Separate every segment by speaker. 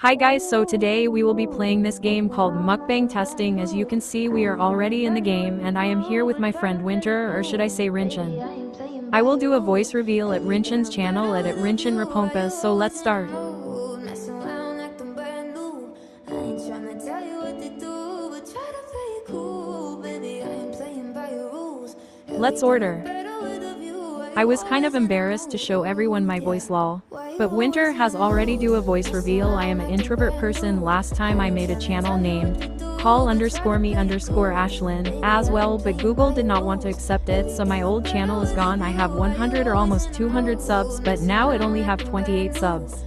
Speaker 1: Hi guys, so today we will be playing this game called mukbang testing. As you can see, we are already in the game and I am here with my friend Winter, or should I say Rinchin. I will do a voice reveal at Rinchin's channel at Rinchin Rapompa, so let's start. Let's order. I was kind of embarrassed to show everyone my voice lol. But Winter has already do a voice reveal. I am an introvert person. Last time I made a channel named call_me_Ashlyn as well, but Google did not want to accept it, so my old channel is gone. I have 100 or almost 200 subs, but now it only have 28 subs.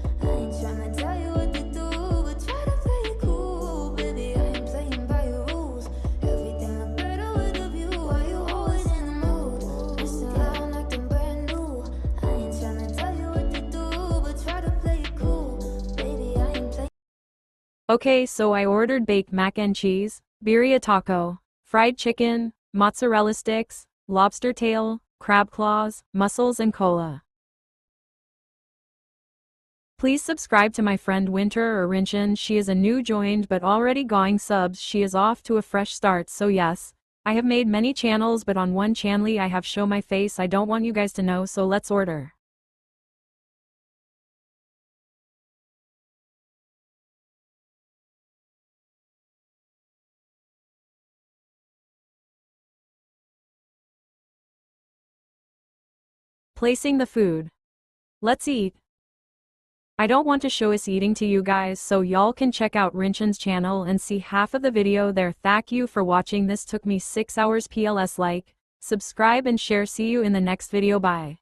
Speaker 1: Okay, so I ordered baked mac and cheese, birria taco, fried chicken, mozzarella sticks, lobster tail, crab claws, mussels and cola. Please subscribe to my friend Winter or Rinchin. She is a new joined but already going subs. She is off to a fresh start. So yes, I have made many channels, but on one channel I have show my face. I don't want you guys to know, so let's order. Placing the food. Let's eat. I don't want to show us eating to you guys, so y'all can check out Rinchin's channel and see half of the video there. Thank you for watching. This took me 6 hours. PLS like, subscribe and share. See you in the next video. Bye.